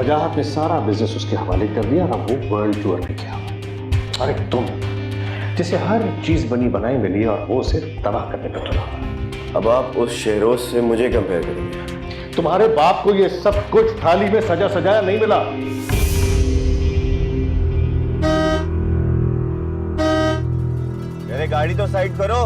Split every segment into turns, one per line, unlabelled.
वजाहत में सारा बिजनेस उसके हवाले कर दिया और वो वर्ल्ड टूर पे गया। अरे तुम जिसे हर चीज बनी बनाई मिली और वो उसे तबाह करने पर तुला।
अब आप उस शेरोज से मुझे कंपेयर करेंगे?
तुम्हारे बाप को ये सब कुछ थाली में सजा सजाया नहीं मिला।
मेरे गाड़ी तो साइड करो।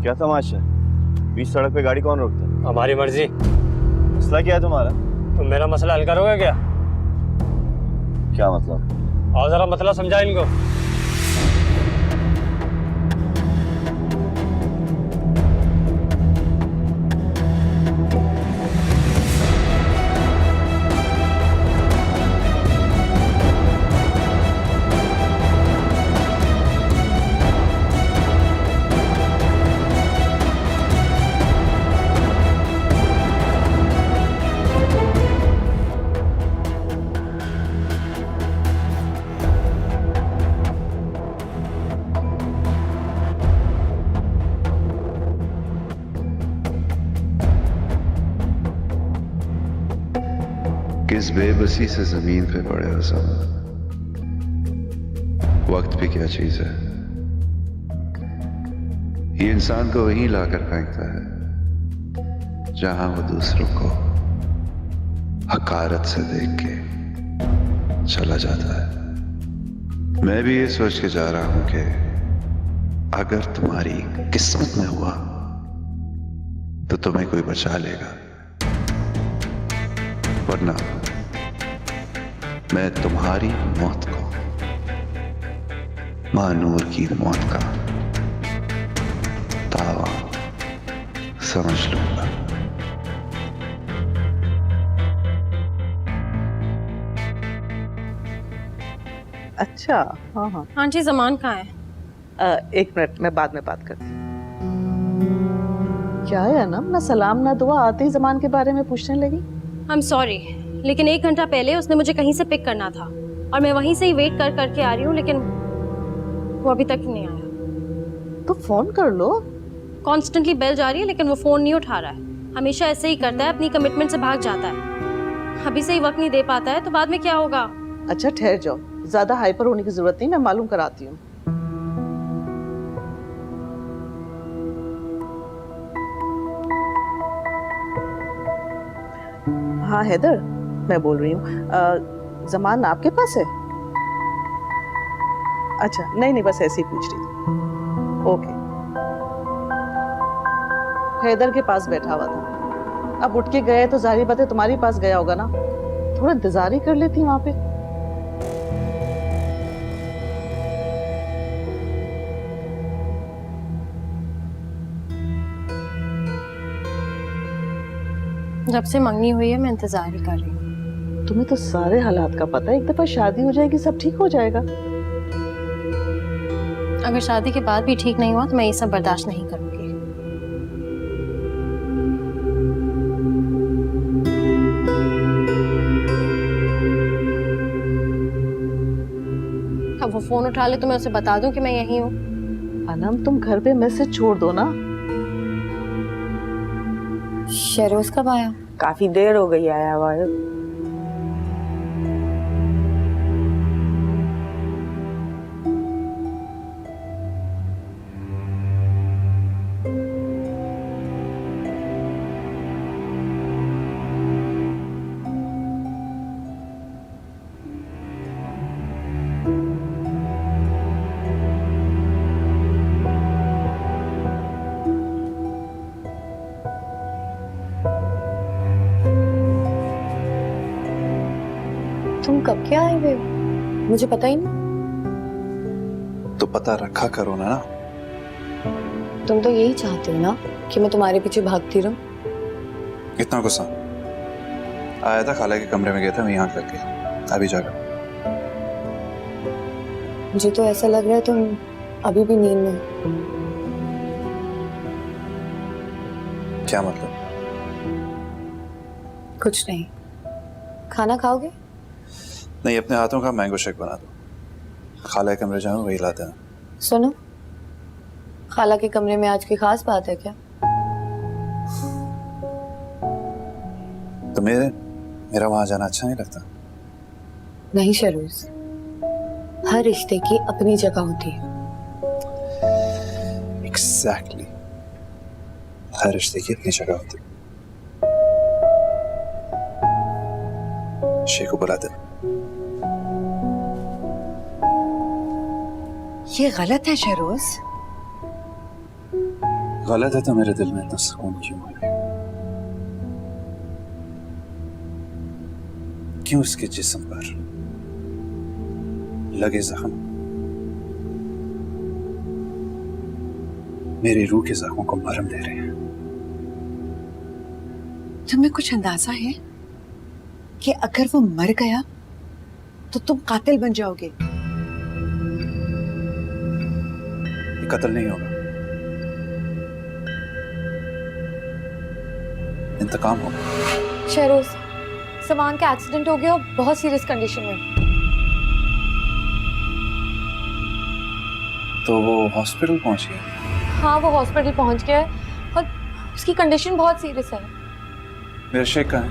क्या तमाशा है? बीच सड़क पे गाड़ी कौन रोकता है?
हमारी मर्जी।
मसला क्या है तुम्हारा?
तुम मेरा मसला हल करोगे क्या?
क्या मतलब?
और जरा मतलब समझा इनको।
किस बेबसी से जमीन पे पड़े हो सब। वक्त भी क्या चीज है, ये इंसान को वहीं लाकर फेंकता है जहां वो दूसरों को हकारत से देख के चला जाता है। मैं भी ये सोच के जा रहा हूं कि अगर तुम्हारी किस्मत में हुआ तो तुम्हें कोई बचा लेगा, वरना मैं तुम्हारी मौत को मानूर की मौत का दावा समझ लूंगा।
अच्छा, हाँ हाँ।
हाँ जी, जमान कहाँ है?
एक मिनट, मैं बाद में बात करती हूँ। क्या है अनम, ना सलाम ना दुआ, आते ही जमान के बारे में पूछने लगी।
आई एम सॉरी, लेकिन 1 घंटा पहले उसने मुझे कहीं से पिक करना था और मैं वहीं से ही वेट कर करके आ रही हूँ, लेकिन वो अभी तक नहीं आया।
तो फोन कर लो।
कॉन्स्टेंटली बेल जा रही है लेकिन वो फोन नहीं उठा रहा है। हमेशा ऐसे ही करता है, अपनी कमिटमेंट से भाग जाता है। अभी से ही वक्त नहीं दे पाता है तो बाद में क्या होगा?
अच्छा ठहर जाओ, ज्यादा हाइपर होने की जरूरत नहीं, मैं मालूम कराती हूँ। हाँ हैदर, मैं बोल रही हूँ। जमान आपके पास है? अच्छा, नहीं बस ऐसे ही पूछ रही थी। ओके। हैदर के पास बैठा हुआ था, अब उठ के गए तो जाहिर बात है तुम्हारे पास गया होगा ना। थोड़ा इंतजार ही कर लेती वहां पे।
जब से मंगनी हुई है मैं इंतजार ही कर रही हूँ।
तुम्हें तो सारे हालात का पता है, एक दफा शादी हो जाएगी सब ठीक हो जाएगा।
अगर शादी के बाद भी ठीक नहीं हुआ तो मैं ये सब बर्दाश्त नहीं करूंगी। अब वो फोन उठा ले तो मैं उसे बता दूं कि मैं यहीं हूँ।
अनम तुम घर पे मैसेज छोड़ दो ना।
शेरोज कब आया?
काफी देर हो गई आया हुआ है।
तुम कब के आए हुए हो? मुझे पता ही नहीं।
तो पता रखा करो ना।
तुम तो यही चाहते हो ना कि मैं तुम्हारे पीछे भागती रहूं।
इतना गुस्सा आया था, खाला के कमरे में गया था मैं यहाँ करके, अभी जाकर।
मुझे तो ऐसा लग रहा है तुम अभी भी नींद में।
क्या मतलब?
कुछ नहीं। खाना खाओगे?
नहीं, अपने हाथों का मैंगो शेक बना दो। खाला के कमरे जाऊँ वही लाते हैं।
सुनो, खाला के कमरे में आज कोई खास बात है क्या?
तुम्हें मेरा वहां जाना अच्छा नहीं लगता?
नहीं शरोज, हर रिश्ते की अपनी जगह होती है।
एग्जैक्टली, हर रिश्ते की अपनी जगह होती है। शेख को बुला दे।
ये गलत है शरोज।
गलत है तो मेरे दिल में इतना सुकून क्यों है? क्यों उसके जिस्म पर लगे जख्म मेरी रूह के जख्मों को मरहम दे रहे हैं?
तुम्हें कुछ अंदाजा है कि अगर वो मर गया तो तुम कातिल बन जाओगे?
कत्ल नहीं होगा, इंतकाम होगा।
शहरोज, समान का एक्सीडेंट हो गया और बहुत सीरियस कंडीशन में।
तो वो हॉस्पिटल पहुंच गया?
हाँ, वो हॉस्पिटल पहुंच गया है और उसकी कंडीशन बहुत सीरियस है।
मेरा शेख कहाँ है?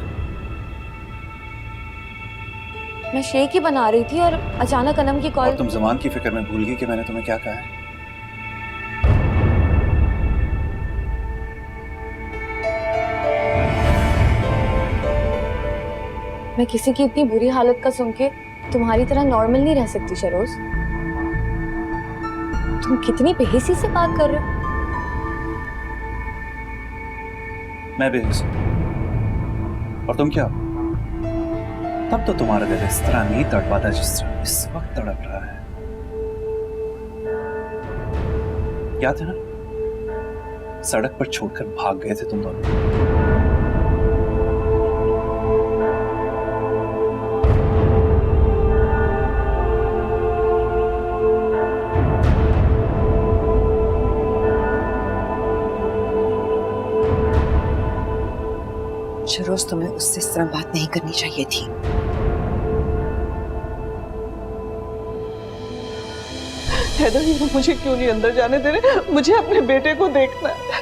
मैं शेक ही बना रही थी और अचानक अनम की कॉल।
और तुम जमान की फिक्र में भूल गई कि मैंने तुम्हें क्या कहा है?
मैं किसी की इतनी बुरी हालत का सुन के तुम्हारी तरह नॉर्मल नहीं रह सकती शरोज। तुम कितनी बेहिसी से बात कर रहे हो।
मैं बेहिस और तुम क्या? तब तो तुम्हारा दिल इस तरह नहीं तड़पा था जिस तरह इस वक्त तड़प रहा है। याद है ना, सड़क पर छोड़कर भाग गए थे तुम दोनों।
शरोज, तुम्हें उससे इस तरह बात नहीं करनी चाहिए थी।
हैदर, ये मुझे क्यों नहीं अंदर जाने दे रहे? मुझे अपने बेटे को देखना है।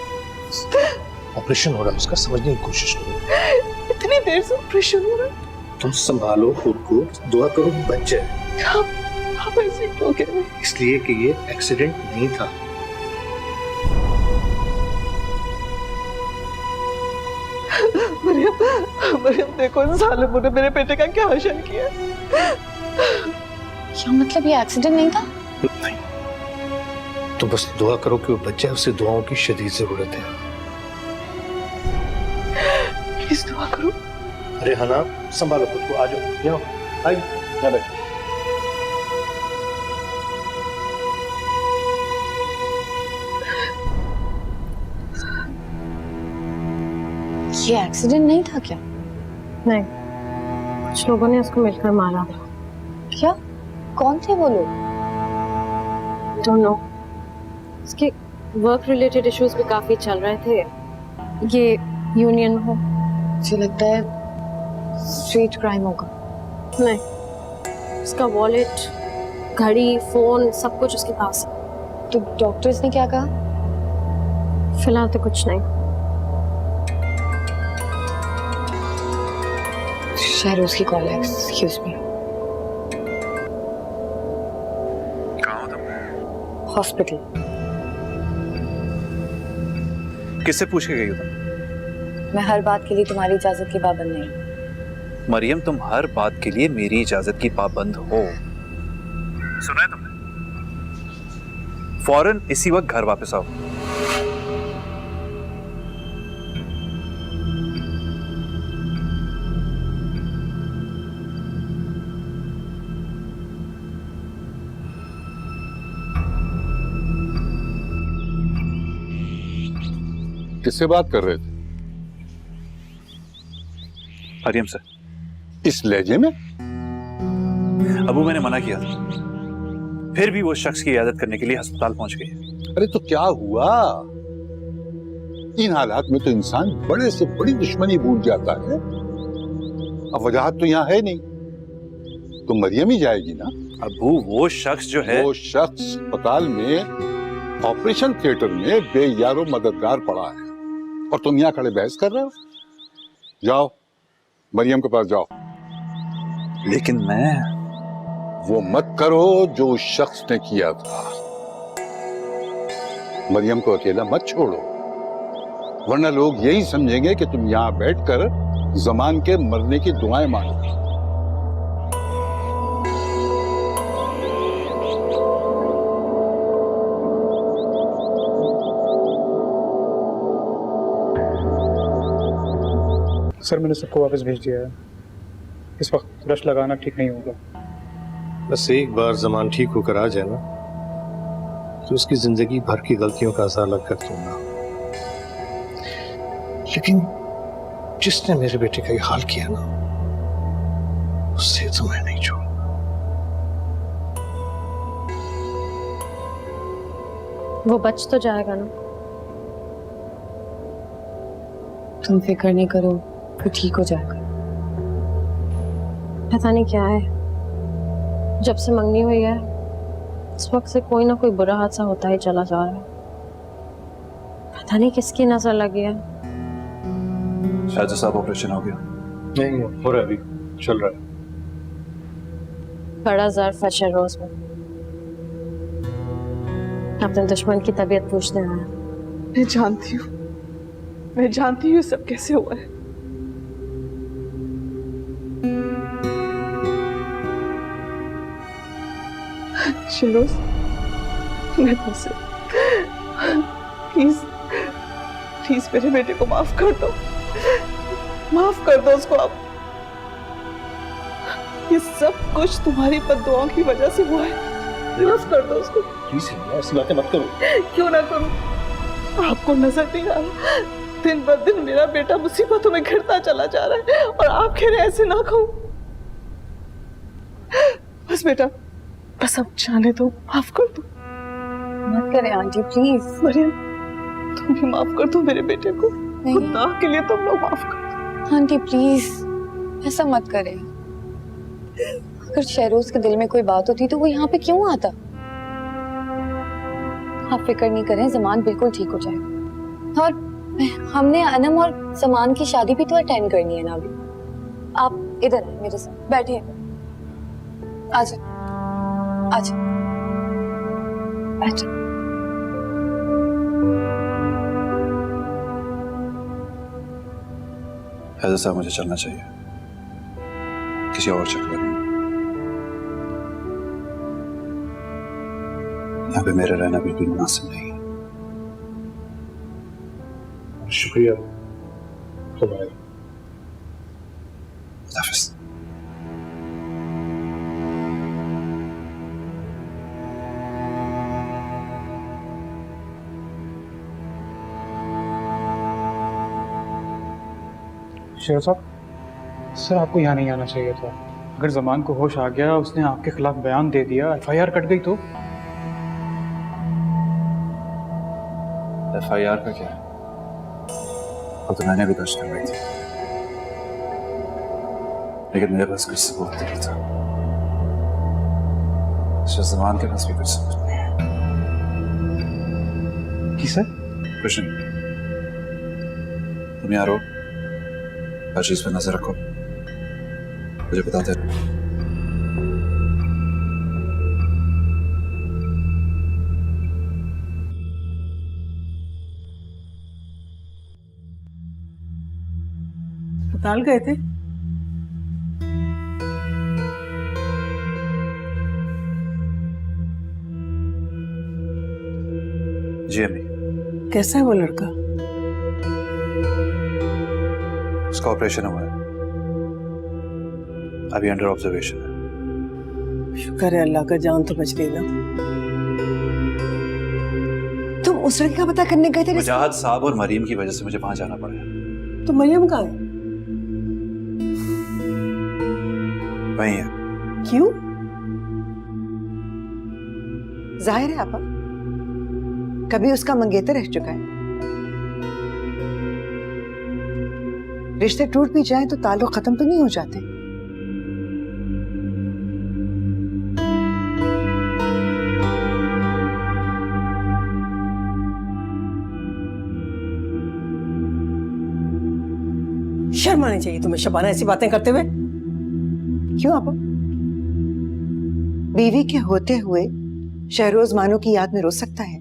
ऑपरेशन हो रहा है उसका, समझने की कोशिश करो।
इतनी देर से ऑपरेशन हो रहा है।
तुम संभालो खुद को, दुआ करो बच जाए।
आप ऐसे क्यों कह रहे हैं?
इसलिए कि ये एक्सीडेंट नहीं था।
मरियम, देखो इन जालिमों ने मेरे बेटे का क्या हशर किया।
क्या मतलब ये एक्सीडेंट नहीं था?
नहीं, तो बस दुआ करो कि वो बच जाए, उसे दुआओं की शदीद जरूरत है।
प्लीज दुआ करो।
अरे हना, संभालो खुद को, आ जाओ, यहाँ आई, यहाँ बैठो।
ये एक्सीडेंट नहीं था क्या?
नहीं, कुछ लोगों ने उसको मिलकर मारा था।
क्या? कौन थे वो लोग?
Don't know. उसके वर्क रिलेटेड इश्यूज भी काफी चल रहे थे। ये यूनियन हो।
मुझे लगता है स्ट्रीट क्राइम होगा।
नहीं, उसका वॉलेट, घड़ी, फोन सब कुछ उसके पास है।
तो डॉक्टर्स ने क्या कहा?
फिलहाल तो कुछ नहीं।
शहरोज की कॉल है। Excuse me.
कहाँ हो तुम?
हॉस्पिटल।
किससे पूछ के गई हो तुम?
मैं हर बात के लिए तुम्हारी इजाजत की पाबंद नहीं।
मरियम, तुम हर बात के लिए मेरी इजाजत की पाबंद हो। सुना है तुमने? फौरन इसी वक्त घर वापस आओ।
किससे बात कर रहे थे?
मरियम से।
इस लहजे में?
अबू, मैंने मना किया था, फिर भी वो शख्स की इयादत करने के लिए अस्पताल पहुंच गई।
अरे तो क्या हुआ? इन हालात में तो इंसान बड़े से बड़ी दुश्मनी भूल जाता है। अब वजाहत तो यहाँ है नहीं। तो मरियम ही जाएगी ना।
अबू वो शख्स जो है
वो शख्स अस्पताल में ऑपरेशन थिएटर में बेयारो मददगार पड़ा है और तुम यहाँ खड़े बहस कर रहे हो। जाओ मरियम के पास जाओ।
लेकिन मैं
वो मत करो जो उस शख्स ने किया था। मरियम को अकेला मत छोड़ो, वरना लोग यही समझेंगे कि तुम यहाँ बैठकर जमान के मरने की दुआएं मांगोगे।
सर मैंने सबको वापस भेज दिया है। इस वक्त रश लगाना ठीक नहीं होगा।
बस एक बार जमान ठीक होकर आ जाए ना, तो उसकी जिंदगी भर की गलतियों का असर अलग कर दूंगा। लेकिन जिसने मेरे बेटे का ये हाल किया ना, उससे तो मैं नहीं छोड़ूंगा।
वो बच तो जाएगा ना?
तुम फिक्र नहीं करो, वो ठीक हो जाएगा।
पता नहीं क्या है, जब से मंगनी हुई है उस वक्त से कोई ना कोई बुरा हादसा होता ही चला जा रहा है। पता नहीं किसकी नजर लगी है।
शायद साहब ऑपरेशन हो गया।
नहीं हो रहा है, अभी चल रहा है।
बड़ा ज़र्फ है शहरोज में। अपने दुश्मन की तबीयत पूछने आया।
मैं जानती हूँ, मैं जानती हूँ सब कैसे हुआ है। शहरोज, मैं तुमसे प्लीज प्लीज मेरे बेटे को माफ कर दो, माफ कर दो उसको। आप ये सब कुछ तुम्हारी बद्दुआओं की वजह से हुआ है। माफ कर दो उसको।
प्लीज ऐसी बातें मत करो।
क्यों ना करूं? आपको नजर नहीं आ रहा, दिन ब दिन मेरा बेटा मुसीबतों में घिरता चला जा रहा है और आप कह रहे हैं ऐसे ना कहूं। बस बेटा, बस अब जाने दो, माफ कर दो।
मत करें आंटी प्लीज।
मरियम, तुम भी माफ कर दो मेरे बेटे को। खुदा के लिए तुम लोग माफ कर दो।
आंटी प्लीज ऐसा मत करें। अगर शहरोज के दिल में कोई बात होती तो वो यहाँ पे क्यों आता? आप फिक्र नहीं करें, जमान बिल्कुल ठीक हो जाएगा। और हमने अनम और जमान की शादी भी तो अटेंड करनी है ना अभी। आप इधर आए मेरे साथ, बैठिए। आजा आजा बैठो।
हैदर साहब मुझे चलना चाहिए, किसी और चक्कर में। यहाँ पे मेरा रहना बिल्कुल मुनासिब नहीं है।
शुक्रिया तुम्हारा।
हाफिज।
शेर साहब, सर आपको यहाँ नहीं आना चाहिए था। अगर जमान को होश आ गया, उसने आपके खिलाफ बयान दे दिया, FIR कट गई तो?
FIR का क्या? अब तो मैंने भी दर्ज करवाई थी, लेकिन मेरे पास कुछ सबूत नहीं था। जमान के पास भी कुछ सबूत नहीं है।
की सर?
कुछ नहीं। तुम यहाँ रहो, हर चीज पर नजर रखो, मुझे बताते रहो।
अस्पताल गए थे?
जी अम्मी।
कैसा है वो लड़का?
उसका ऑपरेशन हुआ है, अभी अंडर ऑब्जर्वेशन है।
शुक्र है अल्लाह का, जान तो बच गई ना। तुम उस लड़के का पता करने गए थे?
मुजाहिद साहब और मरीम की वजह से मुझे वहां जाना पड़ा।
तो मरियम कहाँ है?
वहीं है।
क्यों? जाहिर है आपा, कभी उसका मंगेतर रह चुका है। रिश्ते टूट भी जाएं तो ताल्लुक खत्म तो नहीं हो जाते।
शर्म आनी चाहिए तुम्हें शबाना ऐसी बातें करते हुए।
क्यों आपा? बीवी के होते हुए शहरोज मानो की याद में रो सकता है,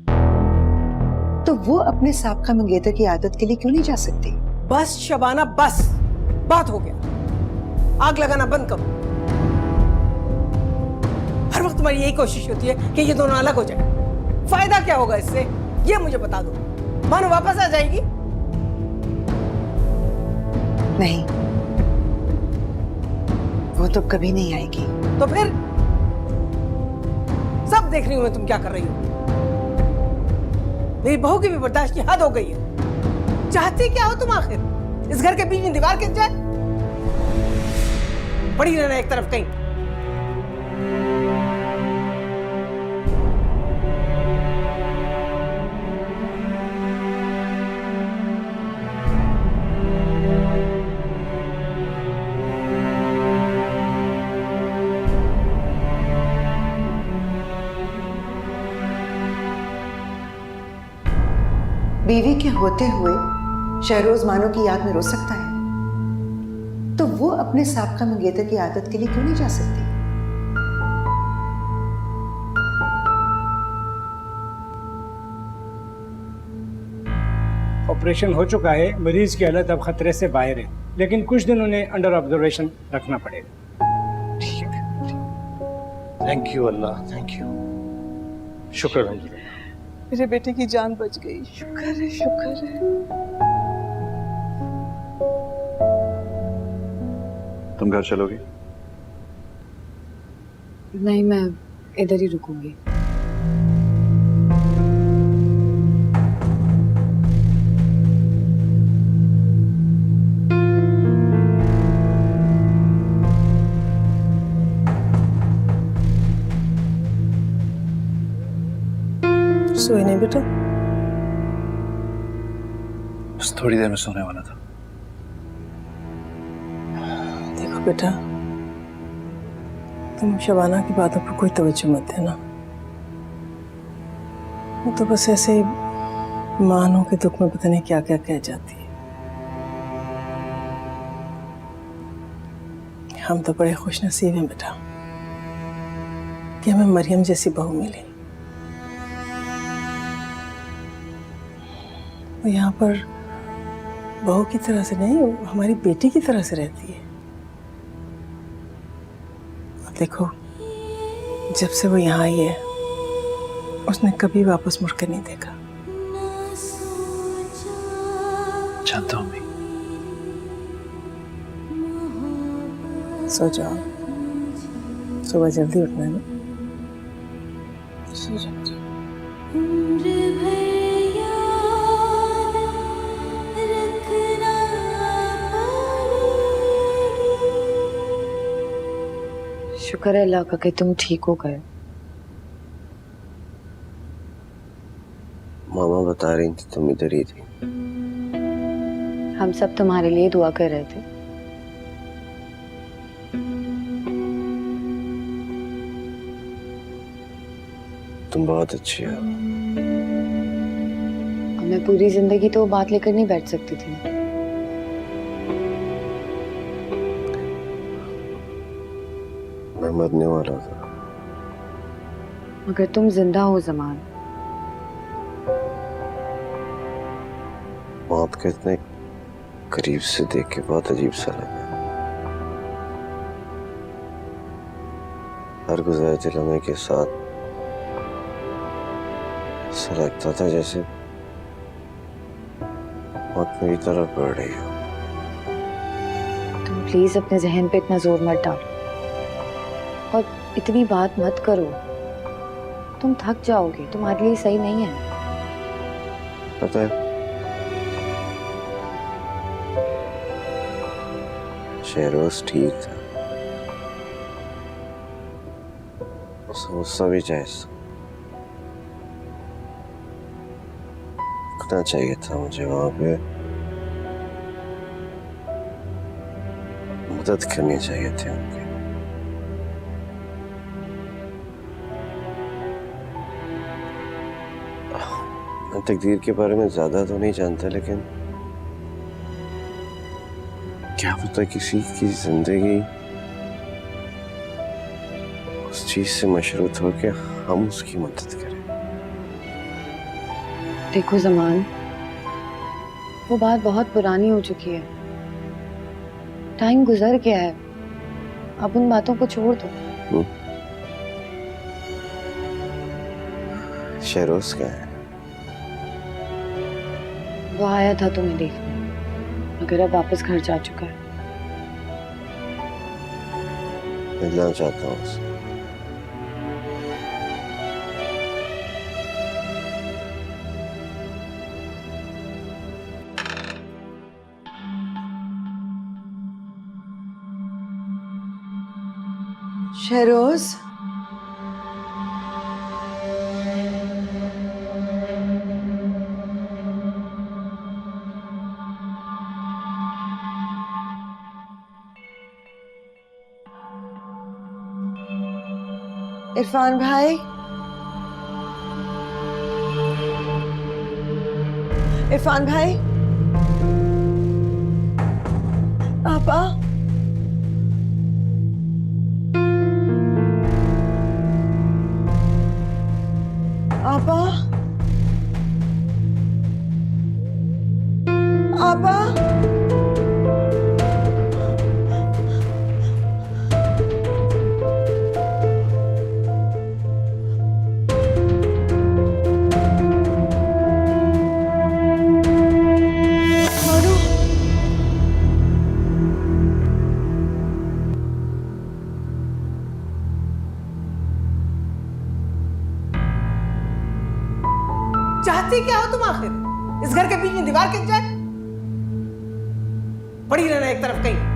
तो वो अपने साबका मंगेतर की आदत के लिए क्यों नहीं जा सकती?
बस शबाना बस, बात हो गया। आग लगाना बंद करो। हर वक्त तुम्हारी यही कोशिश होती है कि ये दोनों अलग हो जाए। फायदा क्या होगा इससे, ये मुझे बता दो। मानो वापस आ जाएगी?
नहीं, वो तो कभी नहीं आएगी।
तो फिर सब देख रही हूं मैं तुम क्या कर रही हो। मेरी बहू की भी बर्दाश्त की हद हो गई है। चाहती क्या हो तुम आखिर? इस घर के बीच में दीवार गिर जाए? पड़ी रहना एक तरफ कहीं।
बीवी के होते हुए शहरोज मानो की याद में रो सकता है, तो वो अपने साबका मंगेतर की आदत के लिए क्यों नहीं जा सकती?
ऑपरेशन हो चुका है, मरीज की हालत अब खतरे से बाहर है, लेकिन कुछ दिन उन्हें अंडर ऑब्जर्वेशन रखना पड़ेगा।
Thank you Allah, thank you, शुक्र अल्हम्दुलिल्लाह।
मेरे बेटे की जान बच गई, शुक्र है, शुक्र है।
तुम घर चलोगी?
नहीं, मैं इधर ही रुकूंगी।
सोए नहीं बेटा?
बस थोड़ी देर में सोने वाला था।
देखो बेटा, तुम शबाना की बातों पर कोई तवज्जो मत देना। वो तो बस ऐसे मानो के दुख में पता नहीं क्या क्या कह जाती है। हम तो बड़े खुश नसीब हैं बेटा कि हमें मरियम जैसी बहू मिली। वो यहाँ पर बहू की तरह से नहीं, हमारी बेटी की तरह से रहती है। देखो, जब से वो यहाँ आई है उसने कभी वापस मुड़कर नहीं देखा।
जानता हूँ मैं।
सो जाओ, सुबह जल्दी उठना है ना। सो जाओ।
शुक्र है अल्लाह का कि तुम ठीक हो गए।
मामा बता रही थी तुम इधर ही थी।
हम सब तुम्हारे लिए दुआ कर रहे थे।
तुम बहुत अच्छी हो।
मैं पूरी जिंदगी तो बात लेकर नहीं बैठ सकती थी।
मैं मरने वाला था,
मगर तुम जिंदा हो ज़मान।
मौत को इतने करीब से देख के बहुत अजीब सा लगा। हर गुजरते लम्हे के साथ ऐसा लगता था जैसे मौत मेरी तरफ बढ़ रही हो।
तुम प्लीज अपने जहन पे इतना जोर मत डालो और इतनी बात मत करो। तुम थक जाओगे, तुम्हारे लिए सही नहीं है।
पता है, शहरोज ठीक था, गुस्सा भी जायज था। रुकना चाहिए था मुझे वहां पे, मदद करनी चाहिए थी उनकी। मैं तकदीर के बारे में ज्यादा तो नहीं जानता, लेकिन क्या पता किसी की जिंदगी उस चीज से मशरूत हो के हम उसकी मदद करें।
देखो जमान, वो बात बहुत पुरानी हो चुकी है, टाइम गुजर गया है, अब उन बातों को छोड़ दो।
शहरोज क्या है?
वो आया था तुम्हें देखने, मगर अब वापस घर जा चुका है।
मिलना चाहता हूँ उससे।
शहरोज, इरफान भाई, इरफान भाई, आपा, आपा, आपा,
चाहती क्या हो तुम आखिर? इस घर के बीच में दीवार खिंच जाए, पड़ी रहना एक तरफ कहीं।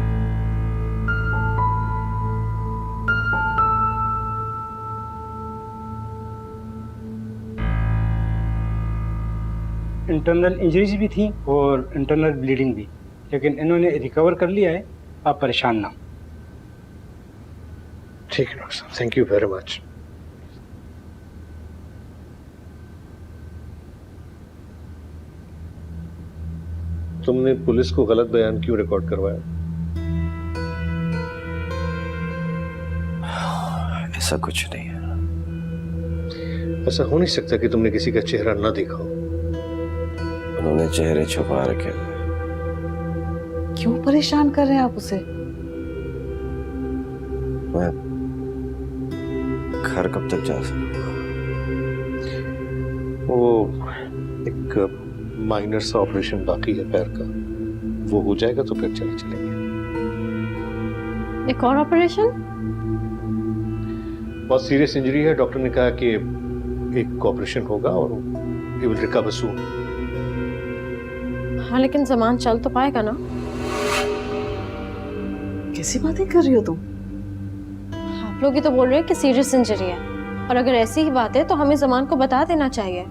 इंटरनल इंजरीज भी थी और इंटरनल ब्लीडिंग भी, लेकिन इन्होंने रिकवर कर लिया है, आप परेशान ना।
ठीक है डॉक्टर साहब, थैंक यू वेरी मच। तुमने पुलिस को गलत बयान क्यों रिकॉर्ड करवाया?
ऐसा कुछ नहीं है।
ऐसा हो नहीं सकता कि तुमने किसी का चेहरा ना देखा हो।
उन्होंने चेहरे छुपा रखे।
क्यों परेशान कर रहे हैं आप उसे?
मैं घर कब तक जा सकूंगा?
वो एक माइनर सा ऑपरेशन बाकी है पैर का, वो हो जाएगा तो फिर चले चलेंगे।
एक और ऑपरेशन?
बहुत सीरियस इंजरी है, डॉक्टर ने कहा कि एक ऑपरेशन होगा और ही विल रिकवर सून।
हाँ, लेकिन जमान चल तो पाएगा ना?
कैसी बातें कर रही हो तुम?
आप लोग ही तो बोल रहे हैं कि सीरियस इंजरी है, और अगर ऐसी ही बात है तो हमें जमान को बता देना चाहिए,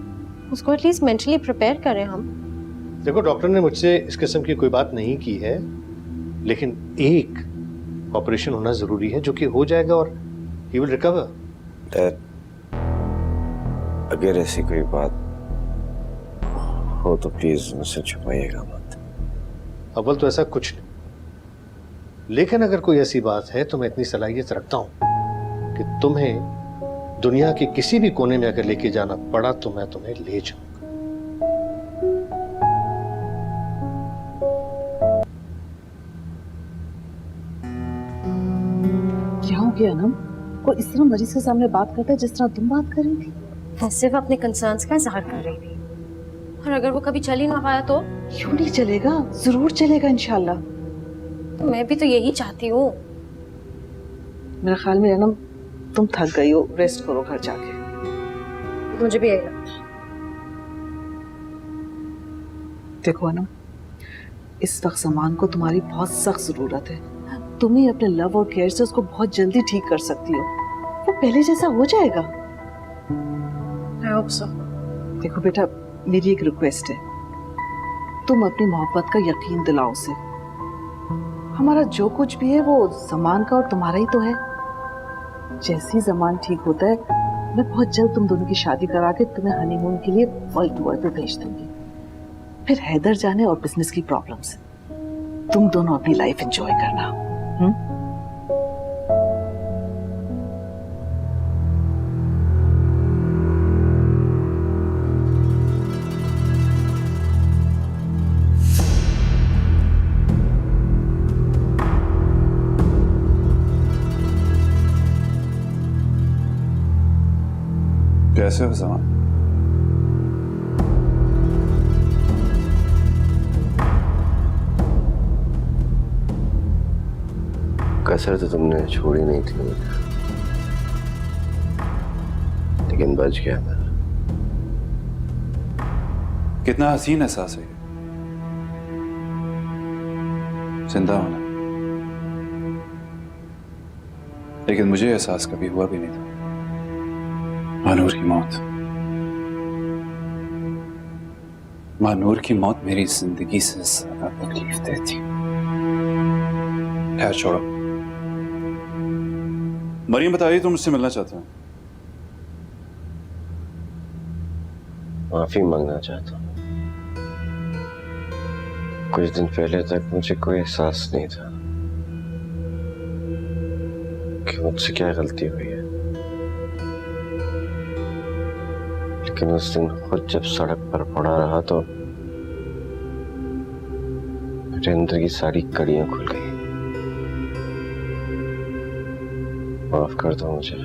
उसको एटलीस्ट मेंटली प्रिपेयर करें हम।
देखो, डॉक्टर ने मुझसे इस किस्म की कोई बात नहीं की है, लेकिन एक ऑपरेशन होना जरूरी है जो कि हो जाएगा और ही विल रिकवर।
डैड, अगर ऐसी कोई बात हो तो प्लीज मुझसे छुपाइएगा मत।
अव्वल तो ऐसा कुछ नहीं, लेकिन अगर कोई ऐसी बात है तो मैं इतनी सलाहियत रखता हूं कि तुम्हें दुनिया के किसी भी कोने में अगर लेके जाना पड़ा तो मैं तुम्हें ले जाऊंगा।
क्या हो गया ना? कोई इस तरह मरीज के सामने बात करता है जिस तरह तुम बात कर रही थी?
मैं सिर्फ अपने कंसर्न्स का इजहार कर रही थी, और अगर वो कभी चल ही ना पाया तो?
क्यों नहीं चलेगा, जरूर चलेगा इंशाल्लाह।
तो मैं भी तो यही चाहती हूँ।
मेरा ख्याल में है ना, तुम थक गई हो, रेस्ट करो घर जाके।
मुझे भी यही लगता है।
देखो ना, इस वक्त सामान को तुम्हारी बहुत सख्त जरूरत है। तुम ही अपने लव और केयर से उसको बहुत जल्दी ठीक कर सकती हो, वो पहले जैसा हो जाएगा।
I hope so.
देखो बेटा, मेरी एक रिक्वेस्ट है, तुम अपनी मोहब्बत का यकीन दिलाओ उसे। हमारा जो कुछ भी है वो जमान का और तुम्हारा ही तो है। जैसे ही जमान ठीक होता है, मैं बहुत जल्द तुम दोनों की शादी करा के तुम्हें हनीमून के लिए वर्ल्ड टूर पे भेज दूंगी। फिर हैदर जाने और बिजनेस की प्रॉब्लम्स। तुम दोनों अपनी लाइफ एंजॉय करना। हम्म?
कैसे हो जमान?
कसर तो तुमने छोड़ी नहीं थी मुझे, लेकिन बच गया मैं।
कितना हसीन एहसास है जिंदा होना, लेकिन मुझे एहसास कभी हुआ भी नहीं था। मानूर की मौत, मानूर की मौत मेरी जिंदगी से ज्यादा तकलीफ देती। खैर छोड़ो, मरियम बताइए तुम मुझसे मिलना चाहते हो?
माफी मांगना चाहता हूँ। कुछ दिन पहले तक मुझे कोई एहसास नहीं था कि मुझसे क्या गलती हुई है, लेकिन उस दिन खुद जब सड़क पर पड़ा रहा तो मेरे अंदर की सारी कड़ियां खुल गई। माफ कर दो मुझे।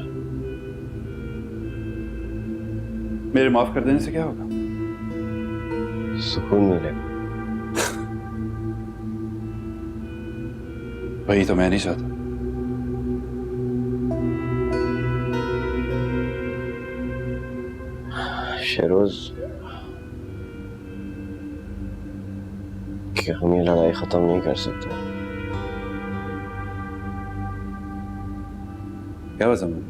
मेरे माफ कर देने से क्या होगा?
सुकून मिलेगा।
वही तो मैं नहीं चाहता।
शेरोज, कि हम ये लड़ाई खत्म नहीं कर सकते।
क्या हुआ जमान?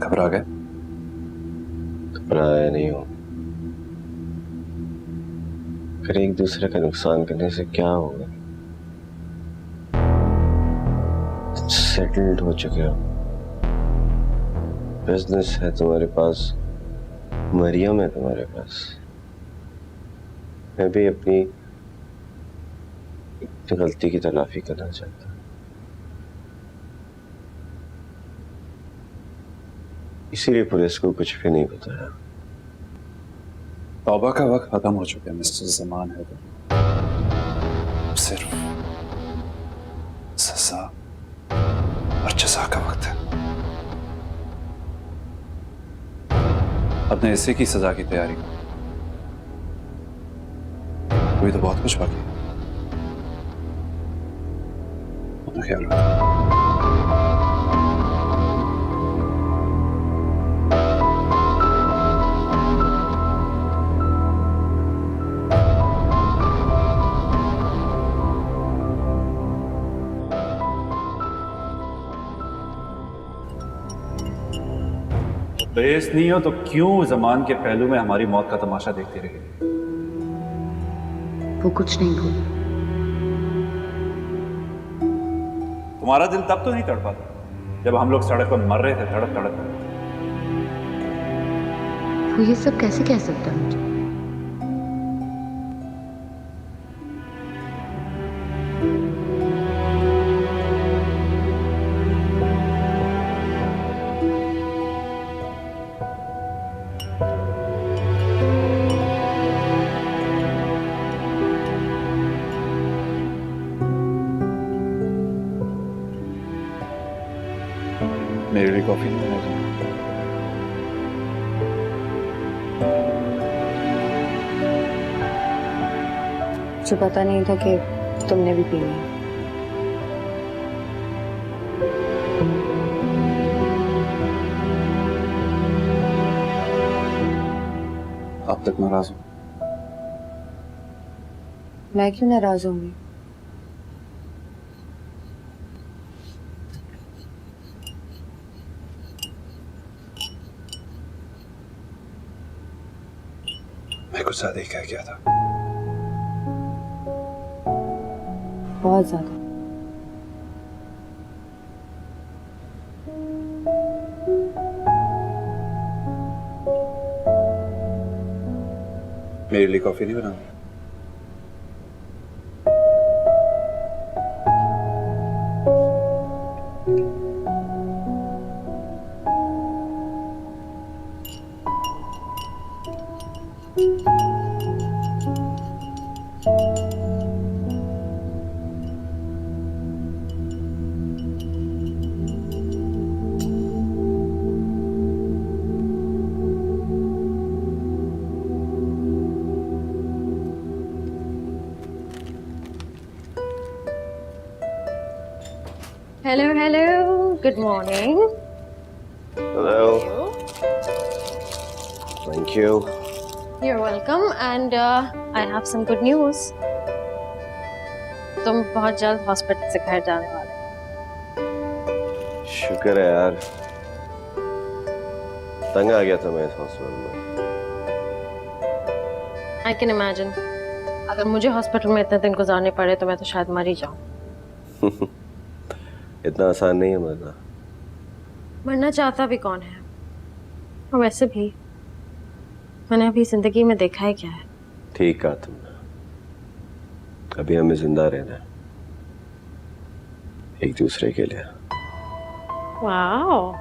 घबरा गए?
घबराया नहीं हूं, फिर एक दूसरे का नुकसान करने से क्या होगा? सेटल्ड हो चुके हो, बिजनेस है तुम्हारे पास, मरियम है तुम्हारे पास। मैं भी अपनी गलती की तलाफी करना चाहता हूं। इसीलिए पुलिस को कुछ भी नहीं बताया।
तौबा का वक्त खत्म हो चुका है मिस्टर जमान है, तो सिर्फ सजा और जज़ा का वक्त है। अपने हिस्से की सजा की तैयारी करो, अभी तो बहुत कुछ बाकी है। अपना ख्याल रखो। बेस नहीं हो तो क्यों जमान के पहलू में हमारी मौत का तमाशा देखती रही?
वो कुछ नहीं बोला।
तुम्हारा दिल तब तो नहीं तड़पा था जब हम लोग सड़क पर मर रहे थे तड़प तड़प।
वो ये सब कैसे कह सकता है मुझे?
मेरे लिए कॉफी नहीं बनाई जाए?
मुझे पता नहीं था कि तुमने भी पी ली।
अब तक नाराज हूं।
मैं क्यों नाराज होंगी?
मैं कुछ ज्यादा ही कह गया था।
बहुत ज्यादा।
मेरे लिए कॉफी नहीं बनाऊंगा?
Hello hello, good morning.
Hello, thank you.
You're welcome and I have some good news. तुम बहुत जल्द हॉस्पिटल से घर जाने वाले हो।
शुक्र है यार, तंग आ गया था मैं इस हॉस्पिटल में।
I can imagine. अगर मुझे हॉस्पिटल में इतने दिन गुजारने पड़े तो मैं तो शायद मर ही जाऊं।
इतना आसान नहीं है मरना।
मरना चाहता भी कौन है, और वैसे भी मैंने अभी जिंदगी में देखा है क्या है।
ठीक कहा तुमने, अभी हमें जिंदा रहना है एक दूसरे के लिए।
वाओ,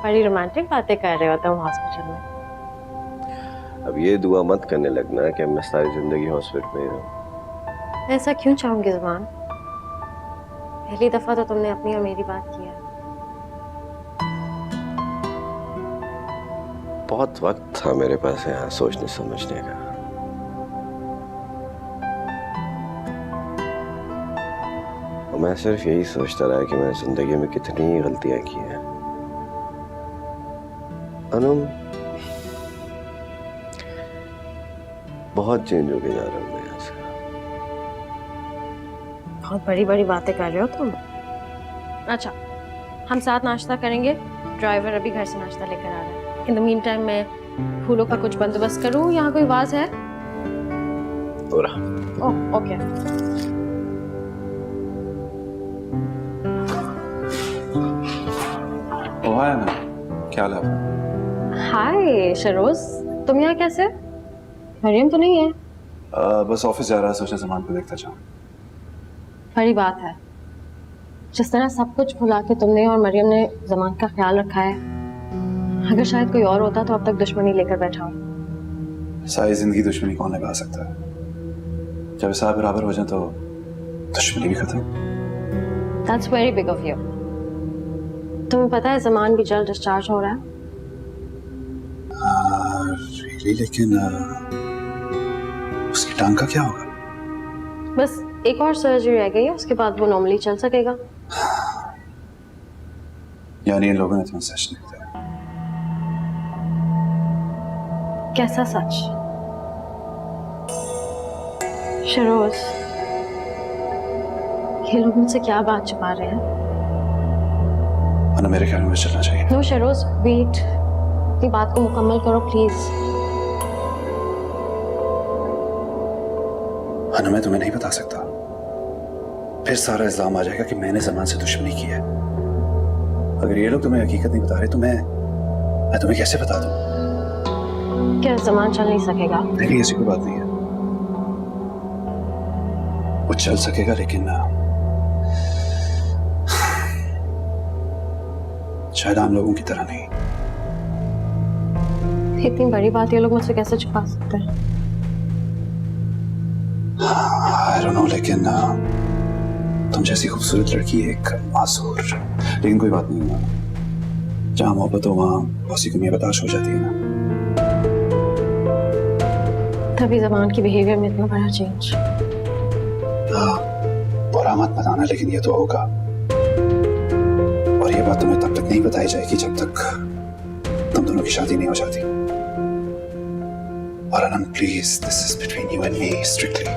बड़ी रोमांटिक बातें कर रहे हो तुम हॉस्पिटल में।
अब ये दुआ मत करने लगना कि मैं सारी जिंदगी हॉस्पिटल में ही रहूं।
ऐसा क्यों चाहूंगी ज़ुबान? पहली दफा तो तुमने अपनी और मेरी बात की है।
बहुत वक्त था मेरे पास यहाँ सोचने समझने का। और मैं सिर्फ यही सोचता रहा कि मैंने जिंदगी में कितनी गलतियां की हैं। अनुम, बहुत चेंज होके जा रहा हूँ मैं यहाँ से।
बहुत बड़ी बड़ी बातें कर रहे हो तुम। अच्छा, हम साथ नाश्ता करेंगे। ड्राइवर अभी घर से नाश्ता लेकर आ रहा है। इन द मीन टाइम मैं फूलों का कुछ बंदोबस्त करूं। यहाँ कोई आवाज है?
हो रहा।
ओह, ओके।
हाय ना, क्या हाल है?
हाय शरोज, तुम यहाँ कैसे? मरियम तो नहीं है?
बस ऑफिस जा रहा है, सोचा सामान को देखता जाऊं।
बड़ी बात है, जिस तरह सब कुछ भुला के तुमने और मरियम ने जमान का ख्याल रखा है, अगर शायद कोई और होता तो अब तक दुश्मनी लेकर बैठा हो।
सारी जिंदगी दुश्मनी कौन लगा सकता है? जब साथ बराबर हो जाए तो दुश्मनी भी खत्म।
That's very big of you. तुम्हें पता है जमान भी जल्द डिस्चार्ज हो रहा है?
really? लेकिन उसकी टांग का क्या होगा?
बस एक और सर्जरी रह गई है, उसके बाद वो नॉर्मली चल सकेगा।
यानी इन लोगों ने तुम्हें सच नहीं बताया?
कैसा सच? शरोज, ये लोग मुझसे क्या बात छुपा रहे हैं?
अना, मेरे ख्याल में चलना चाहिए।
नो शरोज, वेट, अपनी बात को मुकम्मल करो प्लीज।
अना, मैं तुम्हें नहीं बता सकता, फिर सारा इल्जाम आ जाएगा कि मैंने जमान से दुश्मनी की है। अगर ये लोग तुम्हें हकीकत नहीं बता रहे तो मैं तुम्हें कैसे बता दूं?
क्या जमान चल नहीं सकेगा?
नहीं, ऐसी कोई बात नहीं है। वो चल सकेगा, लेकिन शायद आम लोगों की तरह नहीं।
इतनी बड़ी बात ये लोग मुझसे कैसे छुपा सकते हैं?
I don't know, लेकिन तुम जैसी खूबसूरत लड़की एक मासूर, लेकिन कोई बात नहीं है। जहाँ मोहब्बत हो वहाँ बहुत सी कमियां बर्दाश्त हो जाती है ना।
तभी जमान की बिहेवियर में इतना बड़ा चेंज।
बुरा मत बताना, लेकिन ये तो होगा। और ये बात तुम्हें तब तक नहीं बताई जाएगी जब तक तुम दोनों की शादी नहीं हो जाती। और Anam, please, this is between you and me, strictly.